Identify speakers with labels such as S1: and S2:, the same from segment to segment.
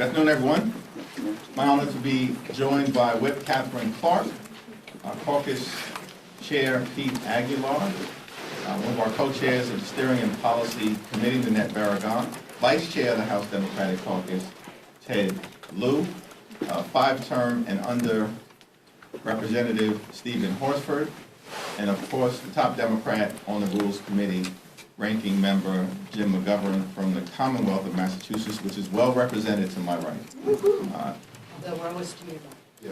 S1: Good afternoon, everyone. It's my honor to be joined by Whip Catherine Clark, our caucus chair Pete Aguilar, one of our co-chairs of the Steering and Policy Committee, Nanette Barragan, vice chair of the House Democratic Caucus, Ted Lieu, five-term and under Representative Stephen Horsford, and of course the top Democrat on the Rules Committee, ranking member Jim McGovern from the Commonwealth of Massachusetts, which is well represented to my right.
S2: Although we're always to you.
S1: Yeah.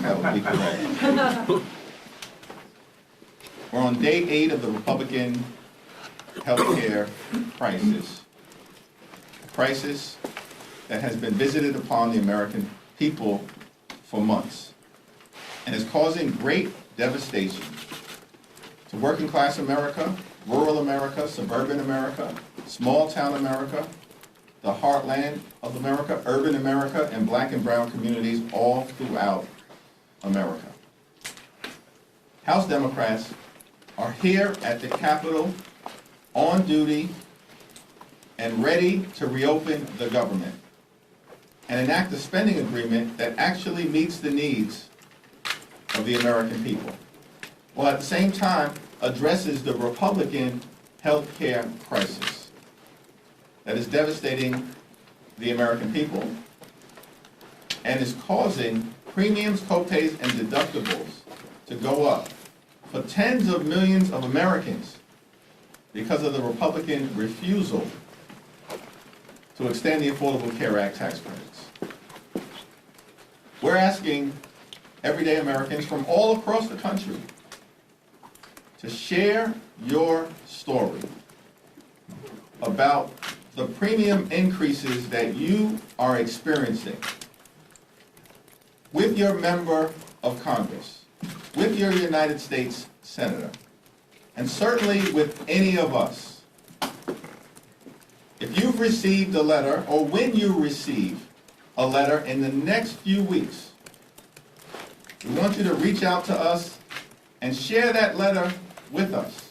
S1: That would be correct. We're on day 8 of the Republican healthcare crisis. A crisis that has been visited upon the American people for months and is causing great devastation to working class America, rural America, suburban America, small town America, the heartland of America, urban America, and black and brown communities all throughout America. House Democrats are here at the Capitol on duty and ready to reopen the government and enact a spending agreement that actually meets the needs of the American people, while at the same time addresses the Republican health care crisis that is devastating the American people and is causing premiums, copays, and deductibles to go up for tens of millions of Americans because of the Republican refusal to extend the Affordable Care Act tax credits. We're asking everyday Americans from all across the country to share your story about the premium increases that you are experiencing with your member of Congress, with your United States Senator, and certainly with any of us. If you've received a letter, or when you receive a letter in the next few weeks, we want you to reach out to us and share that letter with us.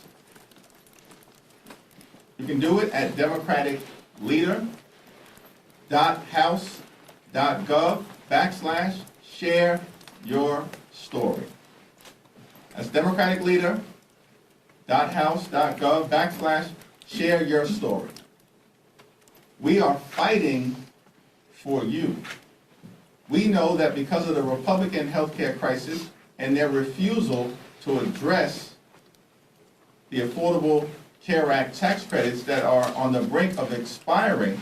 S1: You can do it at democraticleader.house.gov/share your story. That's democraticleader.house.gov/share your story. We are fighting for you. We know that because of the Republican healthcare crisis and their refusal to address the Affordable Care Act tax credits that are on the brink of expiring,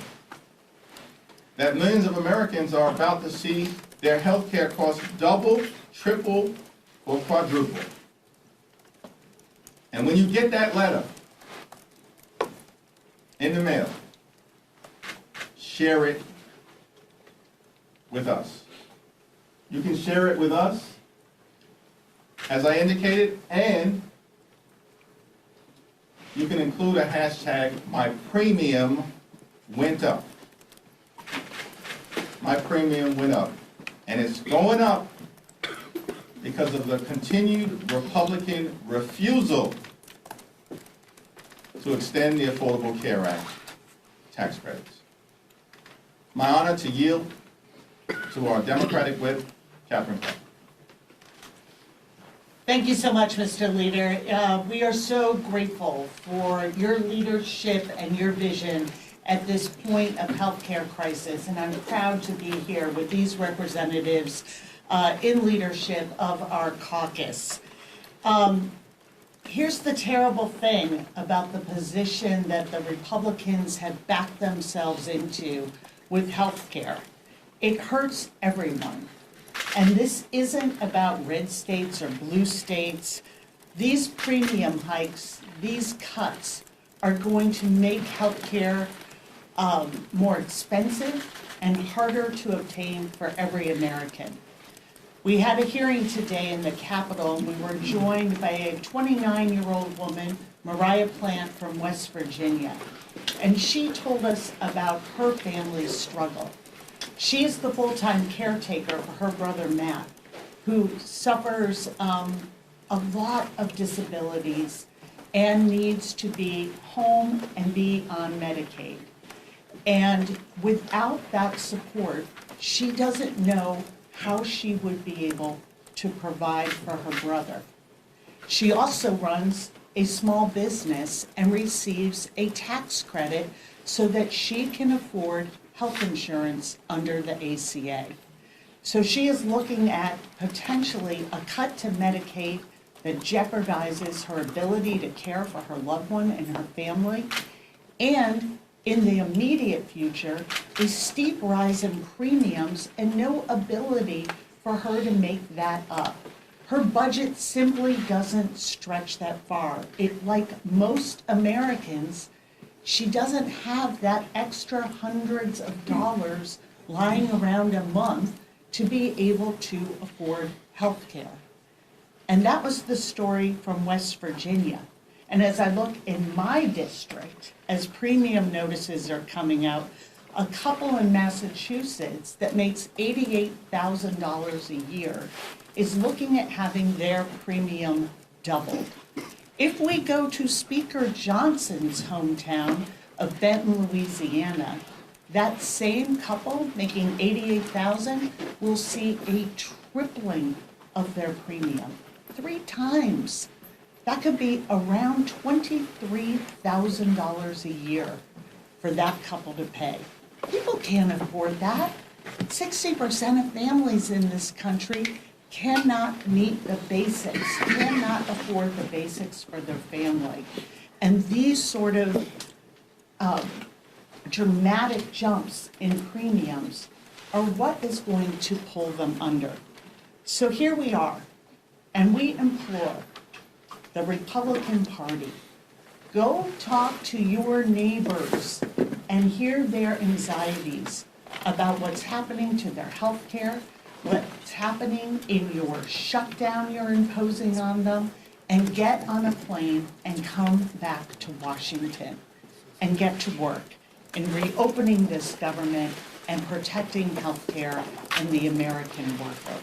S1: that millions of Americans are about to see their health care costs double, triple, or quadruple. And when you get that letter in the mail, share it with us. You can share it with us, as I indicated, and you can include a hashtag, my premium went up. My premium went up. And it's going up because of the continued Republican refusal to extend the Affordable Care Act tax credits. My honor to yield to our Democratic Whip, Catherine Clark.
S3: Thank you so much, Mr. Leader. We are so grateful for your leadership and your vision at this point of healthcare crisis, and I'm proud to be here with these representatives in leadership of our caucus. Here's the terrible thing about the position that the Republicans have backed themselves into with healthcare. It hurts everyone. And this isn't about red states or blue states. These premium hikes, these cuts, are going to make healthcare more expensive and harder to obtain for every American. We had a hearing today in the Capitol, and we were joined by a 29-year-old woman, Mariah Plant from West Virginia. And she told us about her family's struggle. She is the full-time caretaker for her brother Matt, who suffers a lot of disabilities and needs to be home and be on Medicaid. And without that support, she doesn't know how she would be able to provide for her brother. She also runs a small business and receives a tax credit so that she can afford health insurance under the ACA. So she is looking at potentially a cut to Medicaid that jeopardizes her ability to care for her loved one and her family, and in the immediate future, a steep rise in premiums and no ability for her to make that up. Her budget simply doesn't stretch that far. Like most Americans, she doesn't have that extra hundreds of dollars lying around a month to be able to afford health care. And that was the story from West Virginia. And as I look in my district, as premium notices are coming out, a couple in Massachusetts that makes $88,000 a year is looking at having their premium doubled. If we go to Speaker Johnson's hometown of Benton, Louisiana, that same couple making $88,000 will see a tripling of their premium, 3 times. That could be around $23,000 a year for that couple to pay. People can't afford that. 60% of families in this country cannot meet the basics, cannot afford the basics for their family. And these sort of dramatic jumps in premiums are what is going to pull them under. So here we are, and we implore the Republican Party, go talk to your neighbors and hear their anxieties about what's happening to their health care, what's happening in your shutdown you're imposing on them, and get on a plane and come back to Washington and get to work in reopening this government and protecting health care and the American worker.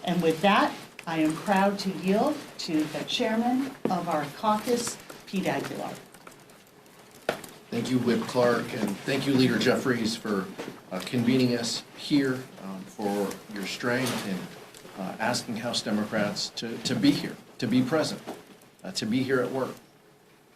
S3: And with that, I am proud to yield to the chairman of our caucus, Pete Aguilar.
S4: Thank you, Whip Clark, and thank you, Leader Jeffries, for convening us here, for your strength in asking House Democrats to be here, to be present, to be here at work.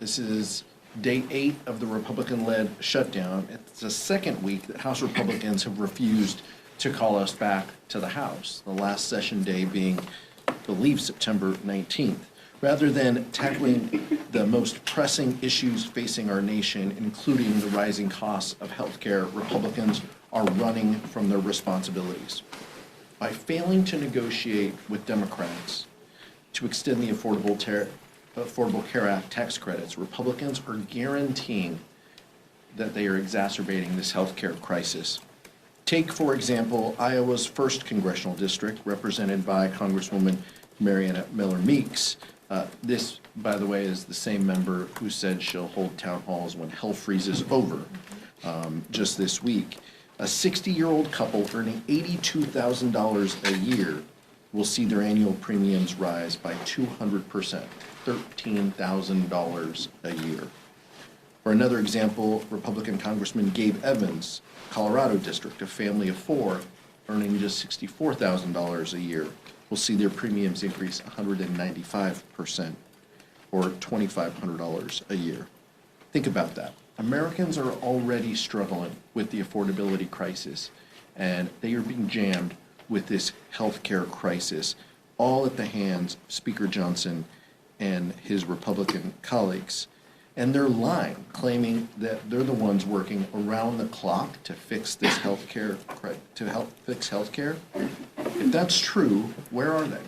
S4: This is day 8 of the Republican-led shutdown. It's the second week that House Republicans have refused to call us back to the House, the last session day being, I believe, September 19th. Rather than tackling the most pressing issues facing our nation, including the rising costs of healthcare, Republicans are running from their responsibilities. By failing to negotiate with Democrats to extend the Affordable Care Act tax credits, Republicans are guaranteeing that they are exacerbating this healthcare crisis. Take, for example, Iowa's 1st Congressional District, represented by Congresswoman Marianna Miller Meeks. This, by the way, is the same member who said she'll hold town halls when hell freezes over just this week. A 60-year-old couple earning $82,000 a year will see their annual premiums rise by 200%, $13,000 a year. For another example, Republican Congressman Gabe Evans, Colorado District, a family of 4 earning just $64,000 a year, will see their premiums increase 195%, or $2,500 a year. Think about that. Americans are already struggling with the affordability crisis, and they are being jammed with this healthcare crisis, all at the hands of Speaker Johnson and his Republican colleagues. And they're lying, claiming that they're the ones working around the clock to fix this healthcare, to help fix healthcare. If that's true, where are they?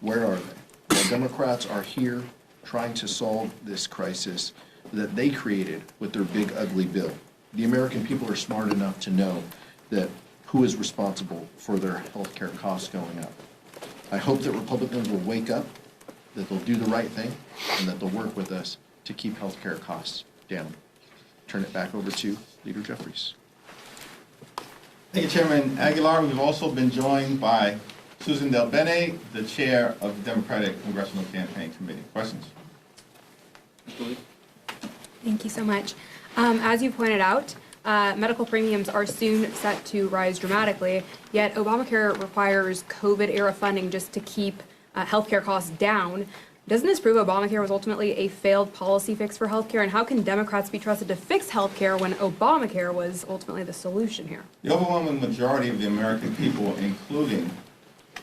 S4: Where are they? The Democrats are here trying to solve this crisis that they created with their big ugly bill. The American people are smart enough to know that who is responsible for their healthcare costs going up. I hope that Republicans will wake up, that they'll do the right thing, and that they'll work with us to keep healthcare costs down. Turn it back over to Leader Jeffries.
S1: Thank you, Chairman Aguilar. We've also been joined by Susan Del Bene, the chair of the Democratic Congressional Campaign Committee. Questions?
S5: Thank you so much. As you pointed out, medical premiums are soon set to rise dramatically, yet Obamacare requires COVID-era funding just to keep healthcare costs down. Doesn't this prove Obamacare was ultimately a failed policy fix for healthcare? And how can Democrats be trusted to fix healthcare when Obamacare was ultimately the solution here?
S1: The overwhelming majority of the American people, including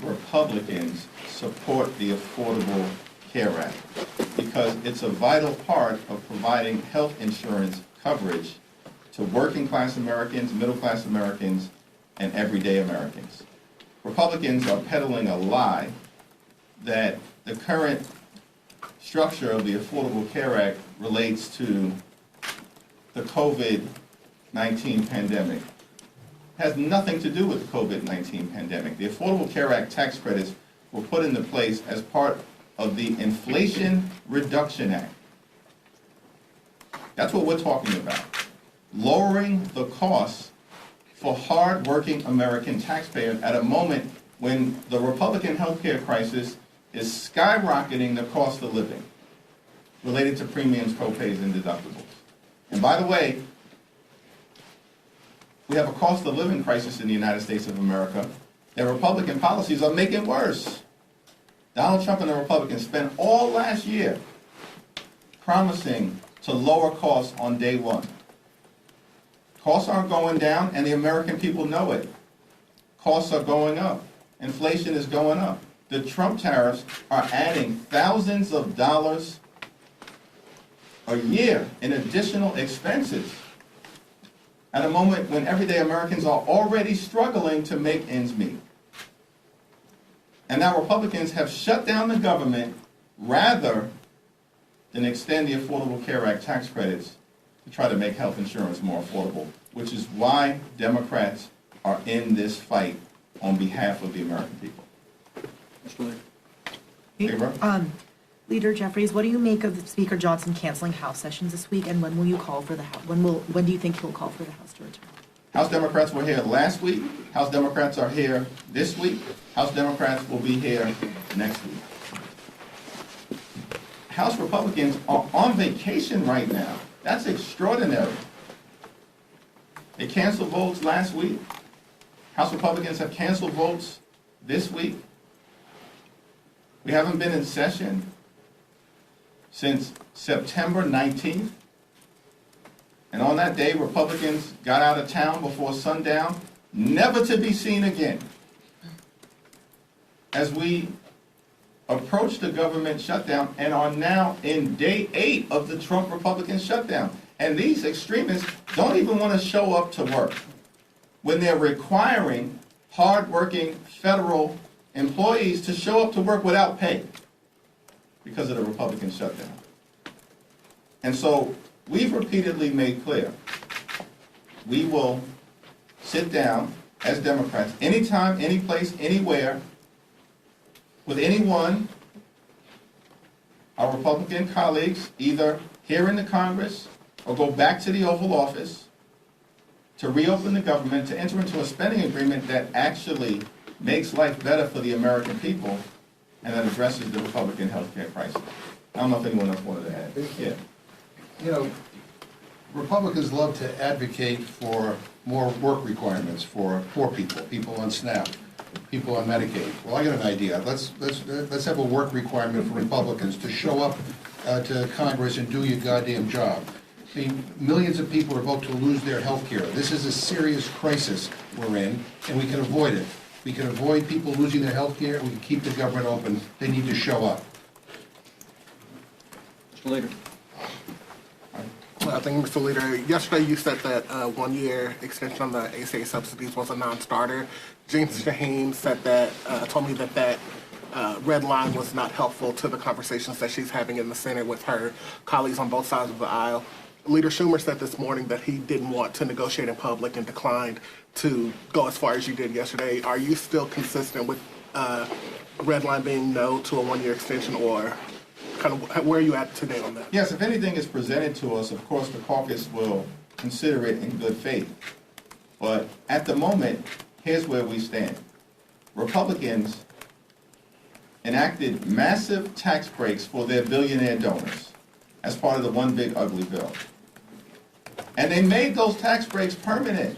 S1: Republicans, support the Affordable Care Act because it's a vital part of providing health insurance coverage to working class Americans, middle class Americans, and everyday Americans. Republicans are peddling a lie that the current structure of the Affordable Care Act relates to the COVID-19 pandemic. It has nothing to do with the COVID-19 pandemic. The Affordable Care Act tax credits were put into place as part of the Inflation Reduction Act. That's what we're talking about. Lowering the costs for hard-working American taxpayers at a moment when the Republican healthcare crisis is skyrocketing the cost of living related to premiums, copays, and deductibles. And by the way, we have a cost of living crisis in the United States of America that Republican policies are making worse. Donald Trump and the Republicans spent all last year promising to lower costs on day one. Costs aren't going down, and the American people know it. Costs are going up. Inflation is going up. The Trump tariffs are adding thousands of dollars a year in additional expenses at a moment when everyday Americans are already struggling to make ends meet. And now Republicans have shut down the government rather than extend the Affordable Care Act tax credits to try to make health insurance more affordable, which is why Democrats are in this fight on behalf of the American people.
S6: Leader Jeffries, what do you make of Speaker Johnson canceling House sessions this week, and when will you call for the House? When do you think he'll call for the House to return?
S1: House Democrats were here last week. House Democrats are here this week. House Democrats will be here next week. House Republicans are on vacation right now. That's extraordinary. They canceled votes last week. House Republicans have canceled votes this week. We haven't been in session since September 19th. And on that day, Republicans got out of town before sundown, never to be seen again. As we approach the government shutdown and are now in day 8 of the Trump Republican shutdown. And these extremists don't even want to show up to work when they're requiring hardworking federal employees to show up to work without pay because of the Republican shutdown. And so we've repeatedly made clear we will sit down as Democrats anytime, any place, anywhere with anyone, our Republican colleagues, either here in the Congress or go back to the Oval Office to reopen the government, to enter into a spending agreement that actually makes life better for the American people and that addresses the Republican health care crisis. I don't know if anyone else wanted to add. Yeah.
S7: You know, Republicans love to advocate for more work requirements for poor people, people on SNAP, people on Medicaid. Well, I got an idea. Let's have a work requirement for Republicans to show up to Congress and do your goddamn job. I mean, millions of people are about to lose their health care. This is a serious crisis we're in, and we can avoid it. We can avoid people losing their health care. We can keep the government open. They need to show up.
S8: Mr. Leader.
S9: Thank you, Mr. Leader. Yesterday you said that 1-year extension on the ACA subsidies was a non-starter. James Shaheen said that, told me that red line was not helpful to the conversations that she's having in the Senate with her colleagues on both sides of the aisle. Leader Schumer said this morning that he didn't want to negotiate in public and declined to go as far as you did yesterday. Are you still consistent with red line being no to a 1-year extension, or kind of where are you at today on that?
S1: Yes, if anything is presented to us, of course the caucus will consider it in good faith. But at the moment, here's where we stand. Republicans enacted massive tax breaks for their billionaire donors as part of the One Big Ugly Bill. And they made those tax breaks permanent,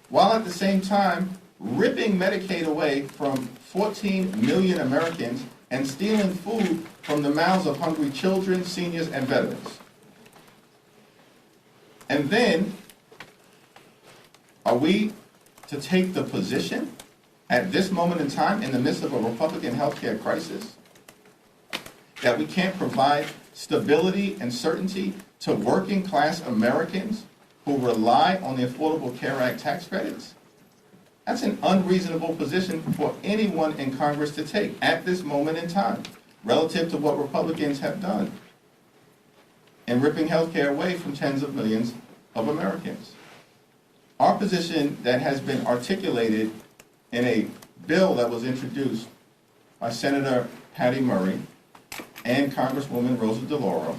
S1: while at the same time ripping Medicaid away from 14 million Americans and stealing food from the mouths of hungry children, seniors, and veterans. And then, are we to take the position at this moment in time, in the midst of a Republican healthcare crisis, that we can't provide stability and certainty to working class Americans who rely on the Affordable Care Act tax credits? That's an unreasonable position for anyone in Congress to take at this moment in time, relative to what Republicans have done in ripping health care away from tens of millions of Americans. Our position that has been articulated in a bill that was introduced by Senator Patty Murray and Congresswoman Rosa DeLauro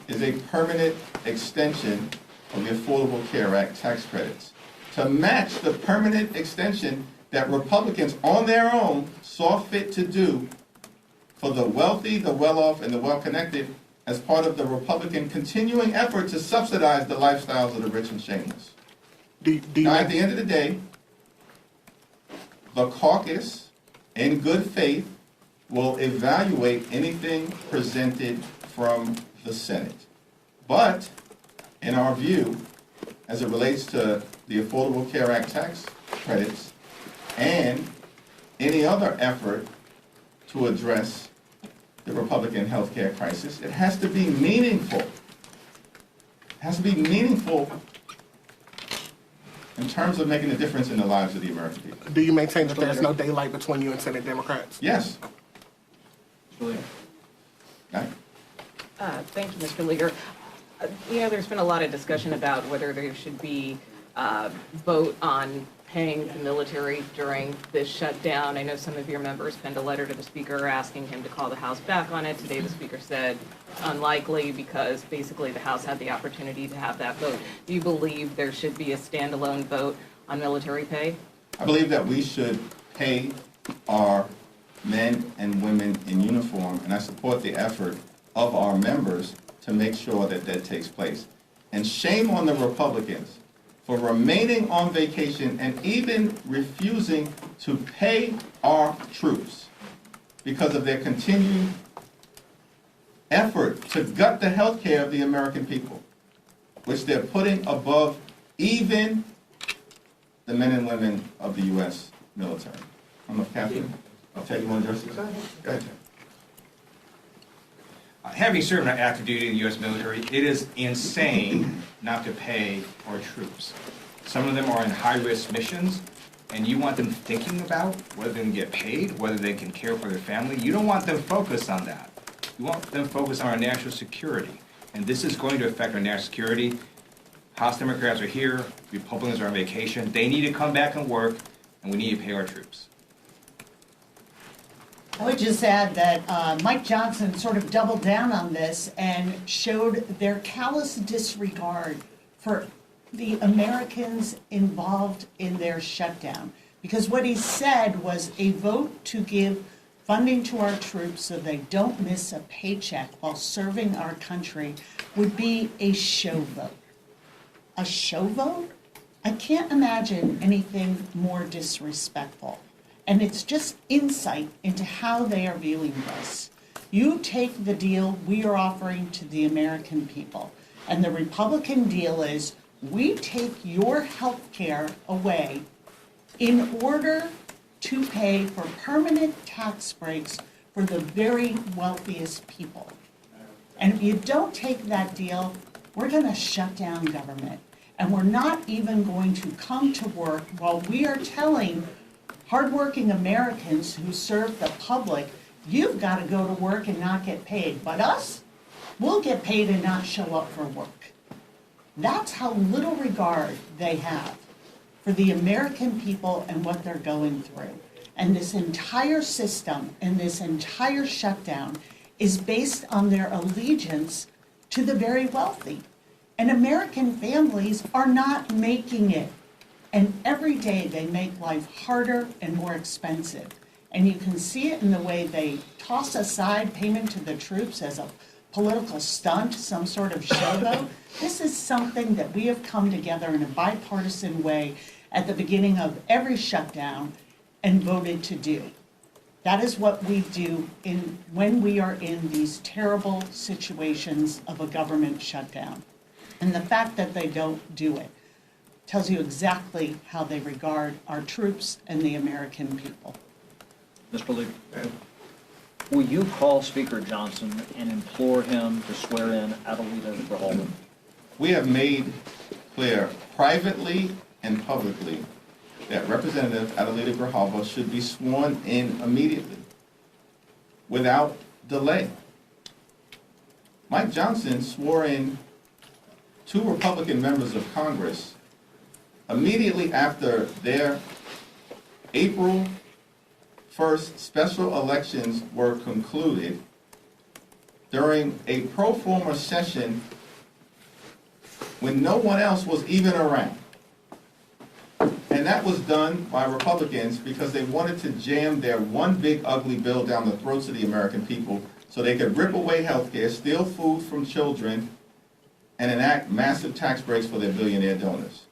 S1: is a permanent extension of the Affordable Care Act tax credits to match the permanent extension that Republicans on their own saw fit to do for the wealthy, the well-off, and the well-connected as part of the Republican continuing effort to subsidize the lifestyles of the rich and shameless. Now, at the end of the day, the caucus, in good faith, will evaluate anything presented from the Senate. But, in our view, as it relates to the Affordable Care Act tax credits and any other effort to address the Republican health care crisis, it has to be meaningful. It has to be meaningful in terms of making a difference in the lives of the American people.
S9: Do you maintain that there's no daylight between you and Senate Democrats?
S1: Yes.
S8: Julia.
S1: Right.
S10: Thank you, Mr. Leader. There's been a lot of discussion about whether there should be a vote on paying the military during this shutdown. I know some of your members penned a letter to the Speaker asking him to call the House back on it. Today the Speaker said unlikely because basically the House had the opportunity to have that vote. Do you believe there should be a standalone vote on military pay?
S1: I believe that we should pay our men and women in uniform, and I support the effort of our members to make sure that that takes place. And shame on the Republicans for remaining on vacation and even refusing to pay our troops because of their continued effort to gut the health care of the American people, which they're putting above even the men and women of the U.S. military. I don't know if Catherine, I'll take you on justice. Go ahead.
S8: Having served active duty in the U.S. military, it is insane not to pay our troops. Some of them are in high-risk missions, and you want them thinking about whether they can get paid, whether they can care for their family. You don't want them focused on that. You want them focused on our national security. And this is going to affect our national security. House Democrats are here, Republicans are on vacation. They need to come back and work, and we need to pay our troops.
S3: I would just add that Mike Johnson sort of doubled down on this and showed their callous disregard for the Americans involved in their shutdown. Because what he said was a vote to give funding to our troops so they don't miss a paycheck while serving our country would be a show vote. A show vote? I can't imagine anything more disrespectful. And it's just insight into how they are viewing this. You take the deal we are offering to the American people, and the Republican deal is we take your health care away in order to pay for permanent tax breaks for the very wealthiest people. And if you don't take that deal, we're going to shut down government. And we're not even going to come to work while we are telling hardworking Americans who serve the public, you've got to go to work and not get paid. But us, we'll get paid and not show up for work. That's how little regard they have for the American people and what they're going through. And this entire system and this entire shutdown is based on their allegiance to the very wealthy. And American families are not making it. And every day they make life harder and more expensive. And you can see it in the way they toss aside payment to the troops as a political stunt, some sort of showboat. This is something that we have come together in a bipartisan way at the beginning of every shutdown and voted to do. That is what we do when we are in these terrible situations of a government shutdown. And the fact that they don't do it tells you exactly how they regard our troops and the American people.
S11: Mr. Lee, will you call Speaker Johnson and implore him to swear in Adelita Grijalva?
S1: We have made clear privately and publicly that Representative Adelita Grijalva should be sworn in immediately, without delay. Mike Johnson swore in 2 Republican members of Congress immediately after their April 1st special elections were concluded during a pro forma session when no one else was even around. And that was done by Republicans because they wanted to jam their one big ugly bill down the throats of the American people so they could rip away health care, steal food from children, and enact massive tax breaks for their billionaire donors.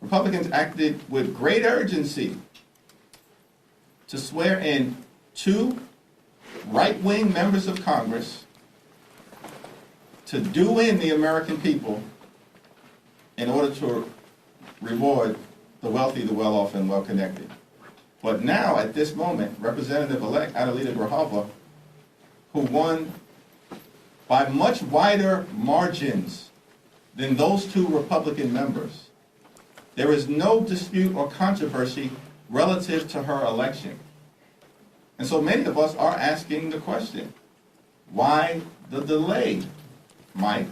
S1: Republicans acted with great urgency to swear in 2 right-wing members of Congress to do in the American people in order to reward the wealthy, the well-off, and well-connected. But now, at this moment, Representative-elect Adelita Grijalva, who won by much wider margins than those 2 Republican members, there is no dispute or controversy relative to her election. And so many of us are asking the question, why the delay, Mike?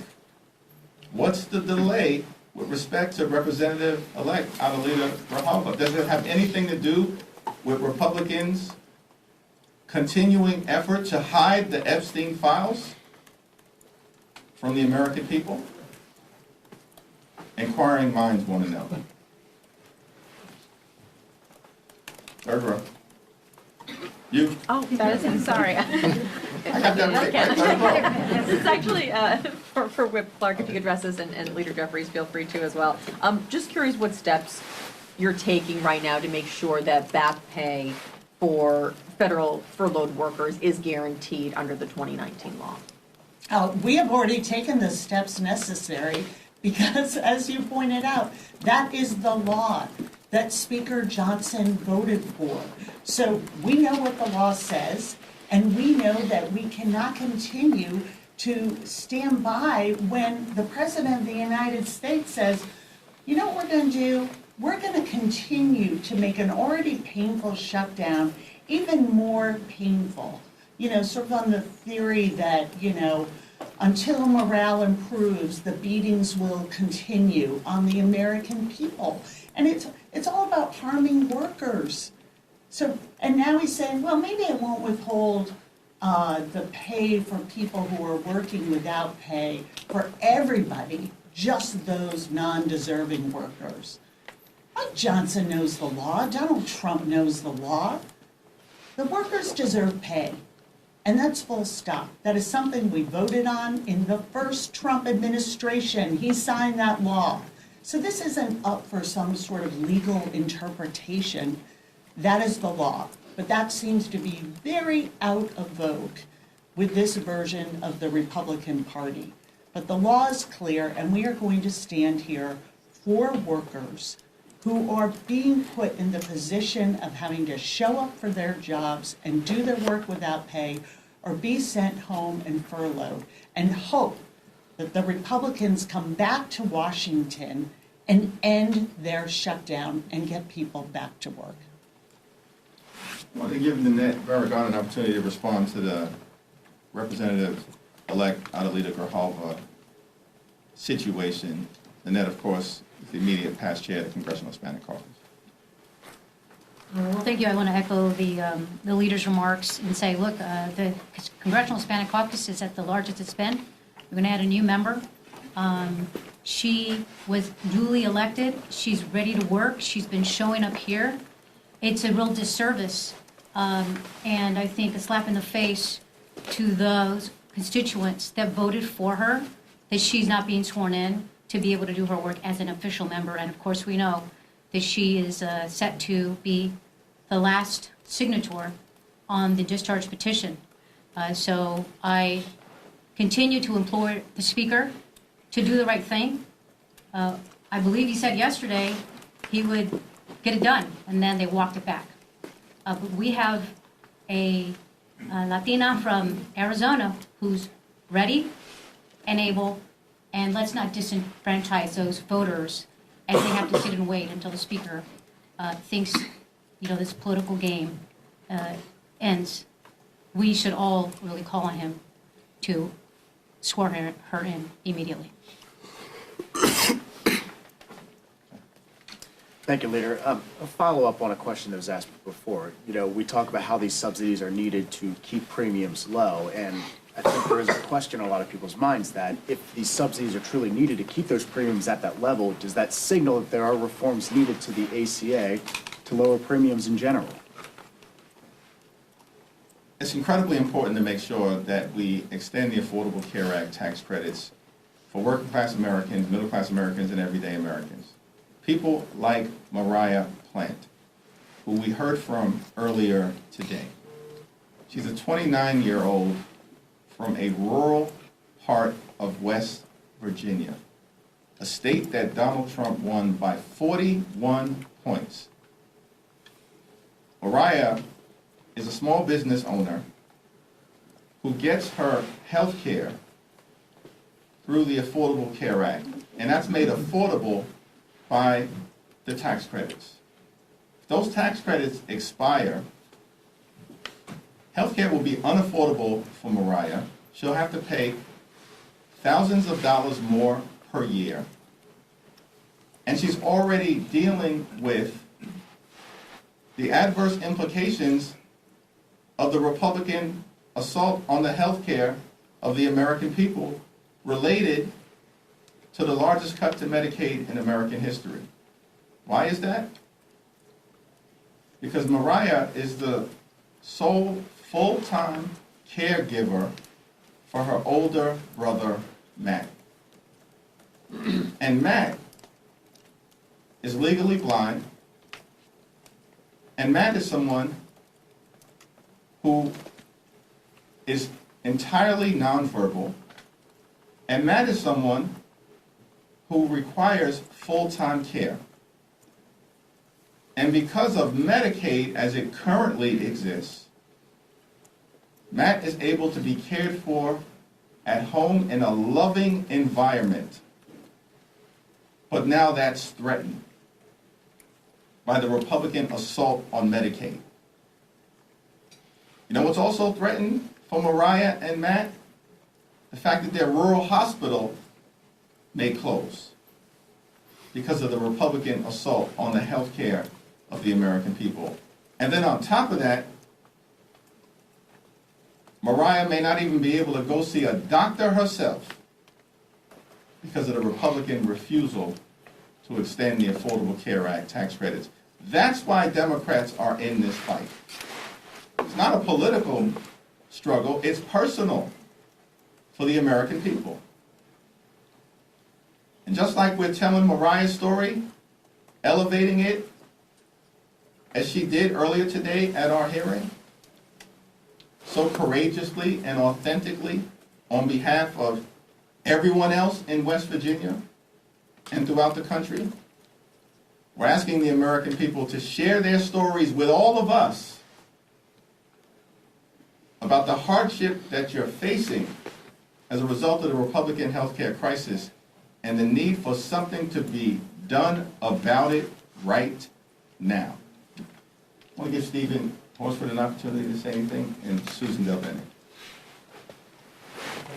S1: What's the delay with respect to Representative-elect Adelita Grijalva? Does it have anything to do with Republicans' continuing effort to hide the Epstein files from the American people? Inquiring minds want to know. Third row. You.
S12: Oh, that is, sorry.
S1: I got that right. Third row.
S12: This is actually for Whip Clark, if you could address this, and Leader Jeffries, feel free to as well. Just curious what steps you're taking right now to make sure that back pay for federal furloughed workers is guaranteed under the 2019 law.
S3: We have already taken the steps necessary because, as you pointed out, that is the law that Speaker Johnson voted for. So we know what the law says, and we know that we cannot continue to stand by when the President of the United States says, you know what we're going to do? We're going to continue to make an already painful shutdown even more painful. You know, sort of on the theory that, you know, until morale improves, the beatings will continue on the American people. And it's all about harming workers. So, and now he's saying, well, maybe it won't withhold the pay for people who are working without pay for everybody, just those non-deserving workers. Mike Johnson knows the law. Donald Trump knows the law. The workers deserve pay. And that's full stop. That is something we voted on in the first Trump administration. He signed that law. So this isn't up for some sort of legal interpretation. That is the law. But that seems to be very out of vogue with this version of the Republican Party. But the law is clear, and we are going to stand here for workers who are being put in the position of having to show up for their jobs and do their work without pay or be sent home and furloughed, and hope that the Republicans come back to Washington and end their shutdown and get people back to work.
S1: I want to give Nanette Barragan an opportunity to respond to the Representative-elect Adelita Grijalva situation. Nanette, of course, is the immediate past chair of the Congressional Hispanic Caucus.
S13: Well, thank you. I want to echo the leader's remarks and say, look, the Congressional Hispanic Caucus is at the largest it's been. We're going to add a new member. She was duly elected. She's ready to work. She's been showing up here. It's a real disservice, and I think a slap in the face to those constituents that voted for her, that she's not being sworn in to be able to do her work as an official member. And of course, we know that she is set to be the last signator on the discharge petition. So I continue to implore the Speaker to do the right thing. I believe he said yesterday he would get it done, and then they walked it back. But we have a Latina from Arizona who's ready and able, and let's not disenfranchise those voters as they have to sit and wait until the Speaker thinks, this political game ends. We should all really call on him to swear her in immediately.
S14: Thank you, Leader. A follow-up on a question that was asked before. We talk about how these subsidies are needed to keep premiums low, and I think there is a question in a lot of people's minds that if these subsidies are truly needed to keep those premiums at that level, does that signal that there are reforms needed to the ACA to lower premiums in general?
S1: It's incredibly important to make sure that we extend the Affordable Care Act tax credits for working class Americans, middle class Americans, and everyday Americans. People like Mariah Plant, who we heard from earlier today. She's a 29-year-old from a rural part of West Virginia, a state that Donald Trump won by 41 points. Mariah is a small business owner who gets her health care through the Affordable Care Act, and that's made affordable by the tax credits. If those tax credits expire, health care will be unaffordable for Mariah. She'll have to pay thousands of dollars more per year, and she's already dealing with the adverse implications of the Republican assault on the health care of the American people related to the largest cut to Medicaid in American history. Why is that? Because Mariah is the sole full-time caregiver for her older brother, Matt. And Matt is legally blind, and Matt is someone who is entirely nonverbal, and Matt is someone who requires full-time care. And because of Medicaid as it currently exists, Matt is able to be cared for at home in a loving environment. But now that's threatened by the Republican assault on Medicaid. You know what's also threatened for Mariah and Matt? The fact that their rural hospital may close because of the Republican assault on the health care of the American people. And then on top of that, Mariah may not even be able to go see a doctor herself because of the Republican refusal to extend the Affordable Care Act tax credits. That's why Democrats are in this fight. It's not a political struggle, it's personal for the American people. And just like we're telling Mariah's story, elevating it, as she did earlier today at our hearing, so courageously and authentically on behalf of everyone else in West Virginia and throughout the country, we're asking the American people to share their stories with all of us about the hardship that you're facing as a result of the Republican health care crisis and the need for something to be done about it right now. I want to give Stephen Horsford an opportunity to say anything, and Susan Delbene.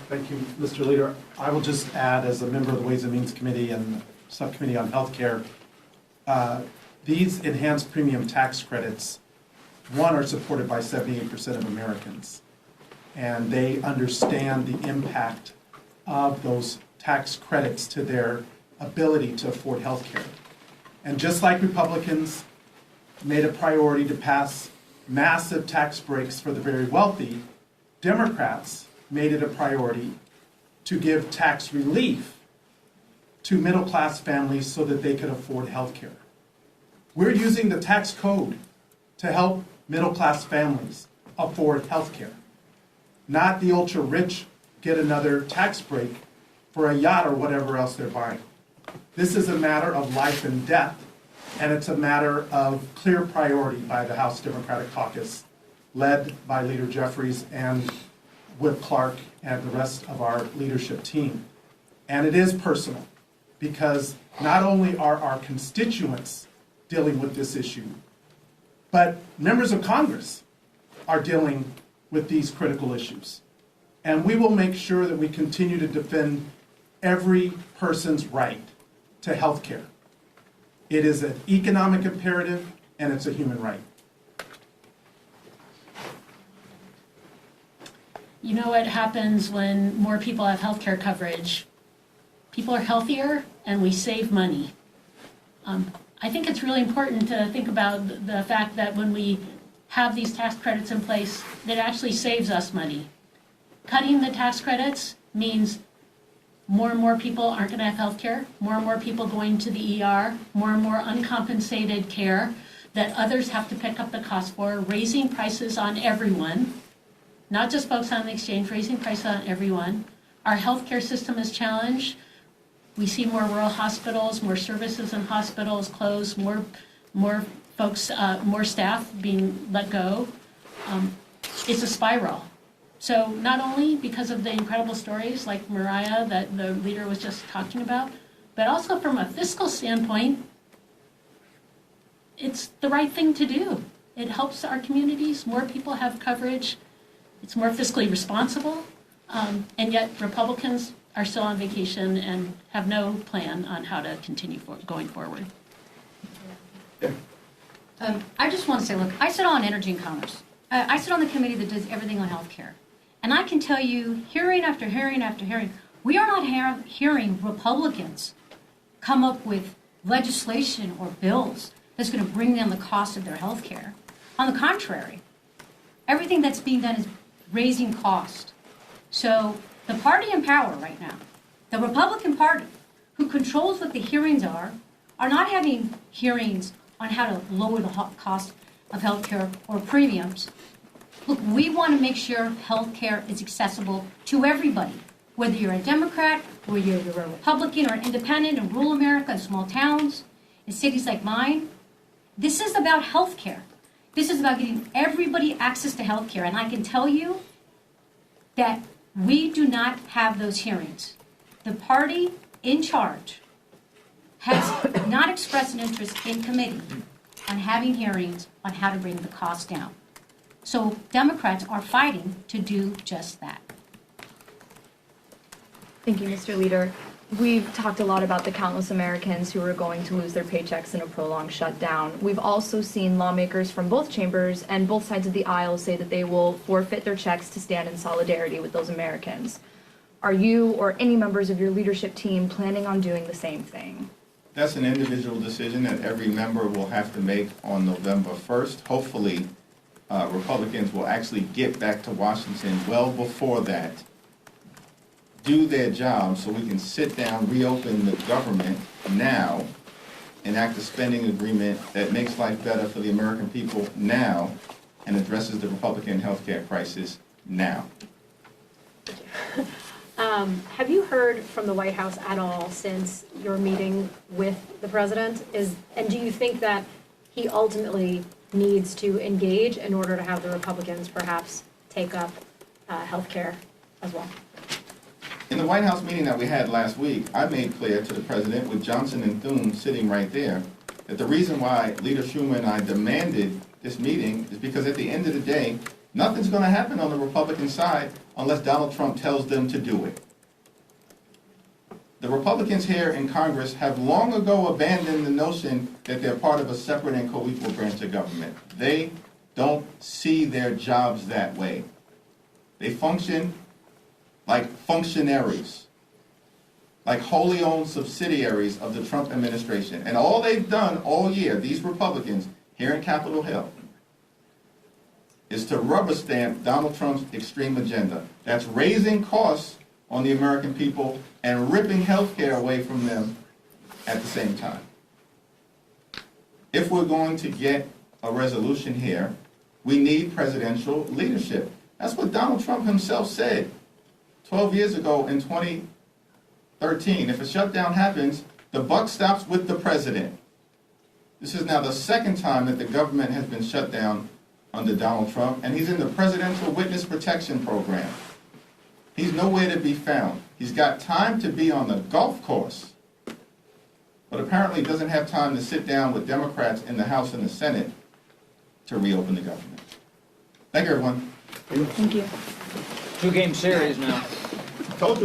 S15: Thank you, Mr. Leader. I will just add, as a member of the Ways and Means Committee and Subcommittee on Healthcare, these enhanced premium tax credits, one, are supported by 78% of Americans, and they understand the impact of those tax credits to their ability to afford health care. And just like Republicans made a priority to pass massive tax breaks for the very wealthy, Democrats made it a priority to give tax relief to middle-class families so that they could afford health care. We're using the tax code to help middle-class families afford health care, not the ultra-rich get another tax break for a yacht or whatever else they're buying. This is a matter of life and death, and it's a matter of clear priority by the House Democratic Caucus, led by Leader Jeffries and Whip Clark and the rest of our leadership team. And it is personal, because not only are our constituents dealing with this issue, but members of Congress are dealing with these critical issues. And we will make sure that we continue to defend every person's right to health care. It is an economic imperative, and it's a human right.
S16: You know what happens when more people have health care coverage? People are healthier and we save money. I think it's really important to think about the fact that when we have these tax credits in place, that actually saves us money. Cutting the tax credits means more and more people aren't going to have health care, more and more people going to the ER, more and more uncompensated care that others have to pick up the cost for, raising prices on everyone, not just folks on the exchange, raising prices on everyone. Our healthcare system is challenged. We see more rural hospitals, more services in hospitals closed, more folks, more staff being let go. It's a spiral. So not only because of the incredible stories like Mariah that the leader was just talking about, but also from a fiscal standpoint, it's the right thing to do. It helps our communities, more people have coverage, it's more fiscally responsible, and yet Republicans are still on vacation and have no plan on how to continue going forward.
S13: I just want to say, look, I sit on Energy and Commerce. I sit on the committee that does everything on healthcare. And I can tell you, hearing after hearing after hearing, we are not hearing Republicans come up with legislation or bills that's going to bring down the cost of their health care. On the contrary, everything that's being done is raising cost. So the party in power right now, the Republican Party, who controls what the hearings are not having hearings on how to lower the cost of health care or premiums. Look, we want to make sure health care is accessible to everybody, whether you're a Democrat, whether you're a Republican or an independent in rural America, in small towns, in cities like mine. This is about health care. This is about getting everybody access to health care. And I can tell you that we do not have those hearings. The party in charge has not expressed an interest in committee on having hearings on how to bring the cost down. So Democrats are fighting to do just that.
S5: Thank you, Mr. Leader. We've talked a lot about the countless Americans who are going to lose their paychecks in a prolonged shutdown. We've also seen lawmakers from both chambers and both sides of the aisle say that they will forfeit their checks to stand in solidarity with those Americans. Are you or any members of your leadership team planning on doing the same thing?
S1: That's an individual decision that every member will have to make on November 1st. Hopefully, Republicans will actually get back to Washington well before that, do their job so we can sit down, reopen the government now, enact a spending agreement that makes life better for the American people now and addresses the Republican health care crisis now.
S5: Have you heard from the White House at all since your meeting with the president? And do you think that he ultimately needs to engage in order to have the Republicans perhaps take up health care as well?
S1: In the White House meeting that we had last week, I made clear to the president, with Johnson and Thune sitting right there, that the reason why Leader Schumer and I demanded this meeting is because at the end of the day, nothing's going to happen on the Republican side unless Donald Trump tells them to do it. The Republicans here in Congress have long ago abandoned the notion that they're part of a separate and co-equal branch of government. They don't see their jobs that way. They function like functionaries, like wholly owned subsidiaries of the Trump administration. And all they've done all year, these Republicans here in Capitol Hill, is to rubber stamp Donald Trump's extreme agenda. That's raising costs on the American people and ripping health care away from them at the same time. If we're going to get a resolution here, we need presidential leadership. That's what Donald Trump himself said 12 years ago in 2013. If a shutdown happens, the buck stops with the president. This is now the second time that the government has been shut down under Donald Trump, and he's in the Presidential Witness Protection Program. He's nowhere to be found. He's got time to be on the golf course, but apparently doesn't have time to sit down with Democrats in the House and the Senate to reopen the government. Thank you, everyone.
S12: Thank you.
S11: 2-game series now.
S1: Told you.